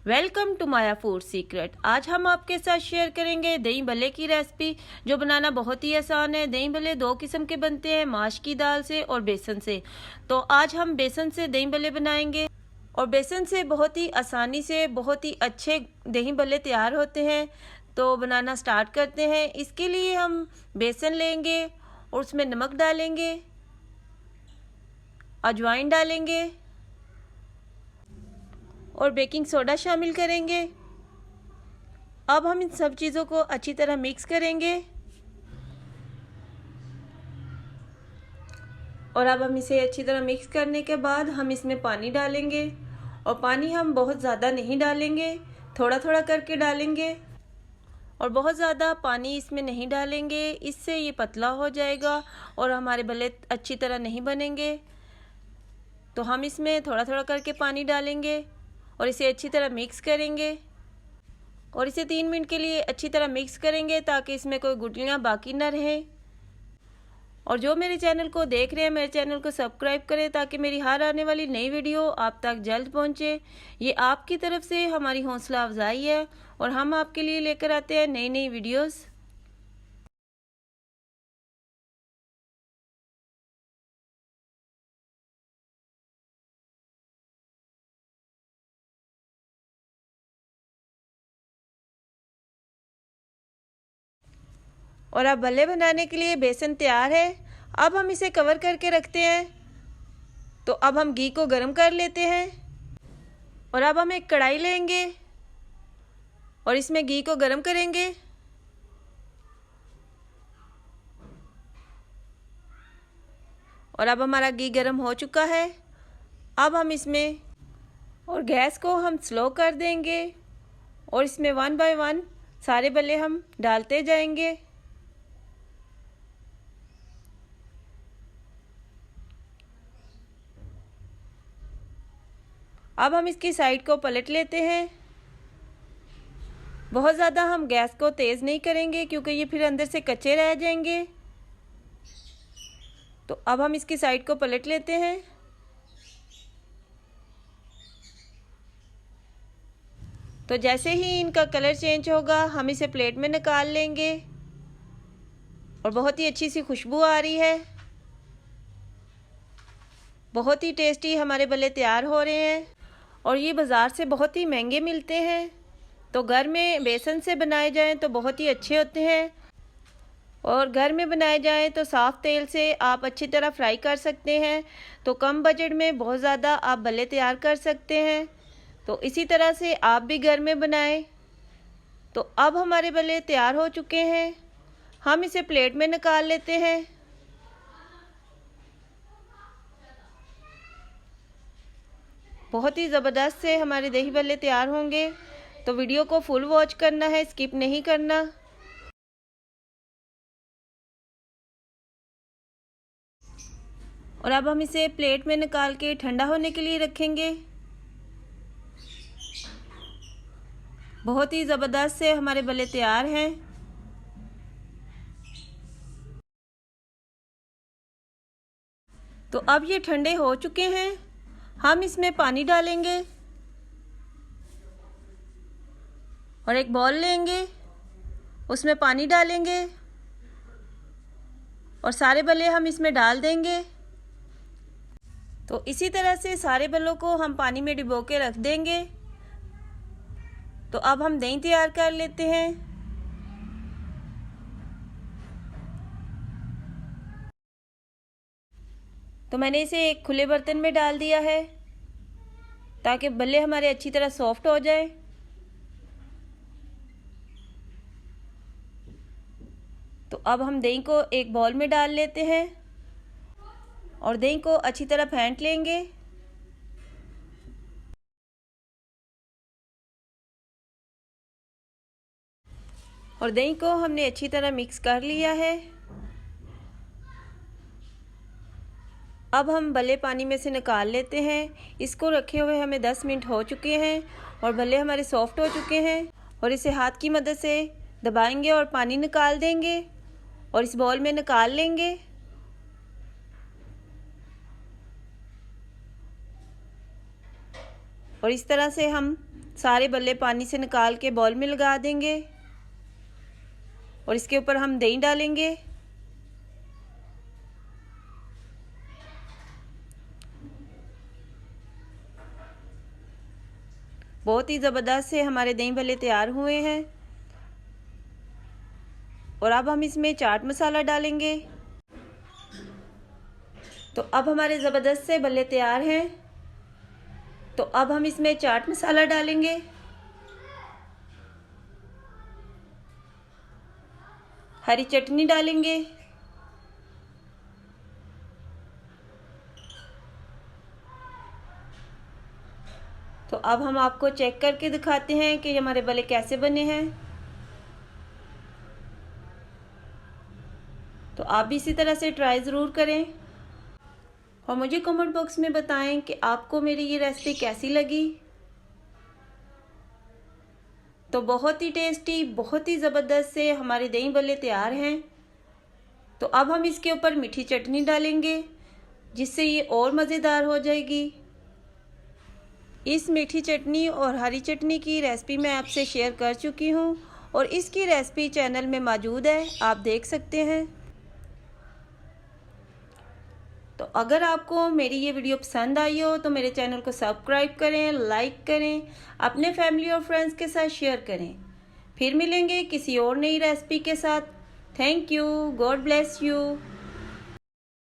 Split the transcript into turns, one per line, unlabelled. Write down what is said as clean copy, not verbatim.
Welcome to Maya food secret. आज हम आपके साथ शेयर करेंगे दही भल्ले की रेसिपी, जो बनाना बहुत ही आसान है। दही भल्ले दो किस्म के बनते हैं, माश की दाल से और बेसन से। तो आज हम बेसन से दही भल्ले बनाएंगे और बेसन से बहुत ही आसानी से बहुत ही अच्छे दही भल्ले तैयार होते हैं। तो बनाना स्टार्ट करते हैं। इसके लिए हम बेसन लेंगे और उसमें नमक डालेंगे, अजवाइन डालेंगे और बेकिंग सोडा शामिल करेंगे। अब हम इन सब चीज़ों को अच्छी तरह मिक्स करेंगे और अब हम इसे अच्छी तरह मिक्स करने के बाद हम इसमें पानी डालेंगे। और पानी हम बहुत ज़्यादा नहीं डालेंगे, थोड़ा थोड़ा करके डालेंगे और बहुत ज़्यादा पानी इसमें नहीं डालेंगे, इससे ये पतला हो जाएगा और हमारे भल्ले अच्छी तरह नहीं बनेंगे। तो हम इसमें थोड़ा थोड़ा करके पानी डालेंगे और इसे अच्छी तरह मिक्स करेंगे और इसे 3 मिनट के लिए अच्छी तरह मिक्स करेंगे ताकि इसमें कोई गुठलियाँ बाकी ना रहें। और जो मेरे चैनल को देख रहे हैं, मेरे चैनल को सब्सक्राइब करें ताकि मेरी हर आने वाली नई वीडियो आप तक जल्द पहुंचे। ये आपकी तरफ से हमारी हौसला अफजाई है और हम आपके लिए लेकर आते हैं नई नई वीडियोस। और अब भल्ले बनाने के लिए बेसन तैयार है। अब हम इसे कवर करके रखते हैं। तो अब हम घी को गर्म कर लेते हैं और अब हम एक कढ़ाई लेंगे और इसमें घी को गर्म करेंगे। और अब हमारा घी गर्म हो चुका है। अब हम इसमें और गैस को हम स्लो कर देंगे और इसमें 1 बाय 1 सारे भल्ले हम डालते जाएंगे। अब हम इसकी साइड को पलट लेते हैं। बहुत ज़्यादा हम गैस को तेज़ नहीं करेंगे क्योंकि ये फिर अंदर से कच्चे रह जाएंगे। तो अब हम इसकी साइड को पलट लेते हैं। तो जैसे ही इनका कलर चेंज होगा हम इसे प्लेट में निकाल लेंगे और बहुत ही अच्छी सी खुशबू आ रही है। बहुत ही टेस्टी हमारे भल्ले तैयार हो रहे हैं और ये बाज़ार से बहुत ही महंगे मिलते हैं। तो घर में बेसन से बनाए जाएं तो बहुत ही अच्छे होते हैं और घर में बनाए जाएं तो साफ़ तेल से आप अच्छी तरह फ्राई कर सकते हैं। तो कम बजट में बहुत ज़्यादा आप भल्ले तैयार कर सकते हैं। तो इसी तरह से आप भी घर में बनाएं। तो अब हमारे भल्ले तैयार हो चुके हैं। हम इसे प्लेट में निकाल लेते हैं। बहुत ही ज़बरदस्त से हमारे दही भल्ले तैयार होंगे। तो वीडियो को फुल वॉच करना है, स्किप नहीं करना। और अब हम इसे प्लेट में निकाल के ठंडा होने के लिए रखेंगे। बहुत ही ज़बरदस्त से हमारे भल्ले तैयार हैं। तो अब ये ठंडे हो चुके हैं। हम इसमें पानी डालेंगे और एक बॉल लेंगे, उसमें पानी डालेंगे और सारे भल्ले हम इसमें डाल देंगे। तो इसी तरह से सारे भल्लों को हम पानी में डुबो के रख देंगे। तो अब हम दही तैयार कर लेते हैं। तो मैंने इसे एक खुले बर्तन में डाल दिया है ताकि भल्ले हमारे अच्छी तरह सॉफ्ट हो जाए। तो अब हम दही को एक बाउल में डाल लेते हैं और दही को अच्छी तरह फेंट लेंगे। और दही को हमने अच्छी तरह मिक्स कर लिया है। अब हम भल्ले पानी में से निकाल लेते हैं। इसको रखे हुए हमें 10 मिनट हो चुके हैं और भल्ले हमारे सॉफ्ट हो चुके हैं। और इसे हाथ की मदद से दबाएंगे और पानी निकाल देंगे और इस बाउल में निकाल लेंगे। और इस तरह से हम सारे बल्ले पानी से निकाल के बाउल में लगा देंगे और इसके ऊपर हम दही डालेंगे। बहुत ही ज़बरदस्त से हमारे दही भल्ले तैयार हुए हैं। और अब हम इसमें चाट मसाला डालेंगे। तो अब हमारे ज़बरदस्त से भल्ले तैयार हैं। तो अब हम इसमें चाट मसाला डालेंगे। हरी चटनी डालेंगे। तो अब हम आपको चेक करके दिखाते हैं कि हमारे भल्ले कैसे बने हैं। तो आप भी इसी तरह से ट्राई ज़रूर करें और मुझे कमेंट बॉक्स में बताएं कि आपको मेरी ये रेसिपी कैसी लगी। तो बहुत ही टेस्टी, बहुत ही ज़बरदस्त से हमारे दही भल्ले तैयार हैं। तो अब हम इसके ऊपर मीठी चटनी डालेंगे जिससे ये और मज़ेदार हो जाएगी। इस मीठी चटनी और हरी चटनी की रेसिपी मैं आपसे शेयर कर चुकी हूँ और इसकी रेसिपी चैनल में मौजूद है, आप देख सकते हैं। तो अगर आपको मेरी ये वीडियो पसंद आई हो तो मेरे चैनल को सब्सक्राइब करें, लाइक करें, अपने फैमिली और फ्रेंड्स के साथ शेयर करें। फिर मिलेंगे किसी और नई रेसिपी के साथ। Thank you. God bless you.